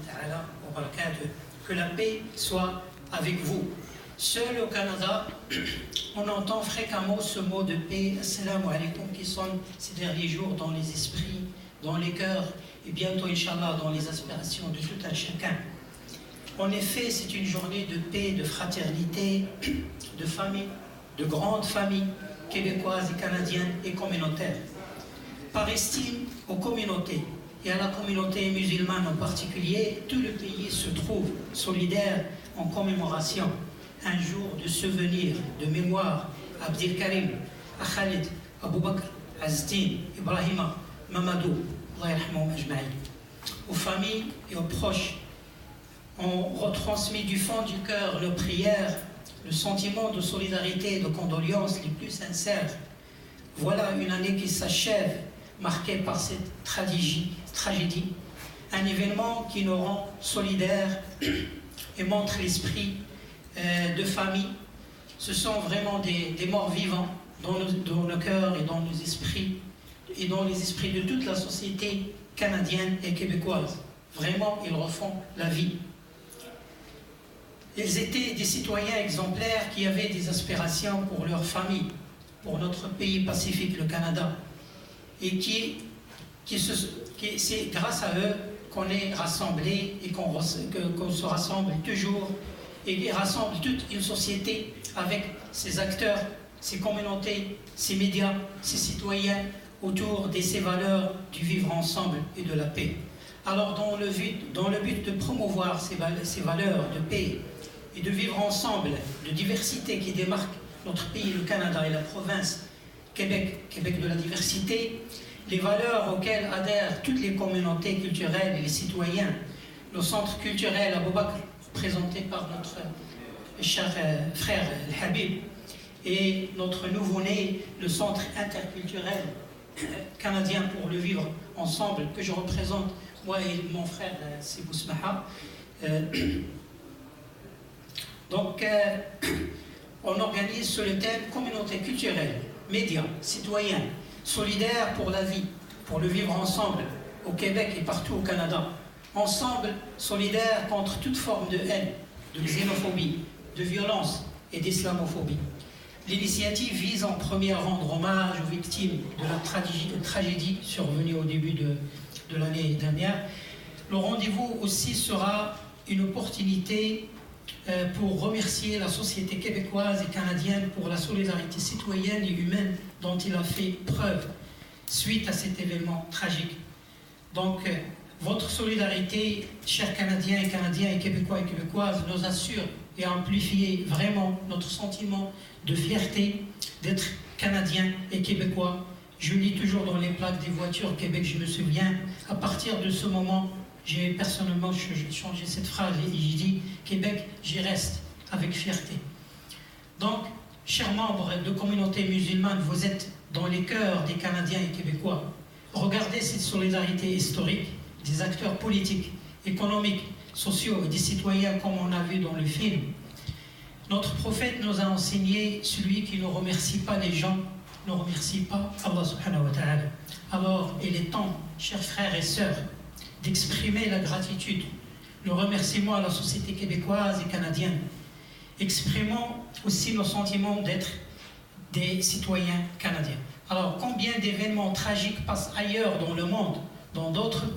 ta'ala wa barakatuh. Que la paix soit avec vous. Seul au Canada, on entend fréquemment ce mot de paix, assalamu alaikum, qui sonne ces derniers jours dans les esprits, dans les cœurs et bientôt, Inch'Allah, dans les aspirations de tout un chacun. En effet, c'est une journée de paix, de fraternité, de famille, de grandes familles québécoises et canadiennes et communautaires. Par estime aux communautés et à la communauté musulmane en particulier, tout le pays se trouve solidaire en commémoration. Un jour de souvenir, de mémoire à Abdelkarim, à Khalid, à Aboubakr, à Zdin, Ibrahima, Mamadou, Allah yarhamahum ajma'in. Aux familles et aux proches, on retransmet du fond du cœur nos prières, le sentiment de solidarité et de condoléances les plus sincères. Voilà une année qui s'achève, marquée par cette tragédie, un événement qui nous rend solidaires et montre l'esprit de famille. Ce sont vraiment des morts vivants dans nos cœurs et dans nos esprits et dans les esprits de toute la société canadienne et québécoise. Vraiment, ils refont la vie. Ils étaient des citoyens exemplaires qui avaient des aspirations pour leur famille, pour notre pays pacifique, le Canada. Et c'est grâce à eux qu'on est rassemblés et qu'on se rassemble toujours et rassemble toute une société avec ses acteurs, ses communautés, ses médias, ses citoyens autour de ces valeurs du vivre ensemble et de la paix. Alors dans le but de promouvoir ces valeurs de paix et de vivre ensemble, de diversité qui démarque notre pays, le Canada et la province Québec de la diversité, les valeurs auxquelles adhèrent toutes les communautés culturelles et les citoyens, le centre culturel Aboubakr, présenté par notre cher frère El Habib, et notre nouveau-né, le centre interculturel canadien pour le vivre ensemble, que je représente, moi et mon frère Sibou Smaha. Donc, on organise sur le thème communauté culturelle, médias, citoyens, solidaires pour la vie, pour le vivre ensemble, au Québec et partout au Canada. Ensemble, solidaires contre toute forme de haine, de xénophobie, de violence et d'islamophobie. L'initiative vise en premier à rendre hommage aux victimes de la tragédie survenue au début de l'année dernière. Le rendez-vous aussi sera une opportunité pour remercier la société québécoise et canadienne pour la solidarité citoyenne et humaine dont il a fait preuve suite à cet événement tragique. Donc, votre solidarité, chers Canadiens et Québécois et Québécoises, nous assure et amplifie vraiment notre sentiment de fierté d'être Canadiens et Québécois. Je lis toujours dans les plaques des voitures Québec, je me souviens, à partir de ce moment, j'ai personnellement changé cette phrase et j'ai dit Québec, j'y reste avec fierté. Donc, chers membres de communauté musulmane, vous êtes dans les cœurs des Canadiens et Québécois. Regardez cette solidarité historique des acteurs politiques, économiques, sociaux et des citoyens comme on a vu dans le film. Notre prophète nous a enseigné celui qui ne remercie pas les gens ne remercie pas Allah subhanahu wa ta'ala. Alors, il est temps, chers frères et sœurs, d'exprimer la gratitude, le remerciement à la société québécoise et canadienne. Exprimons aussi nos sentiments d'être des citoyens canadiens. Alors, combien d'événements tragiques passent ailleurs dans le monde, dans d'autres pays?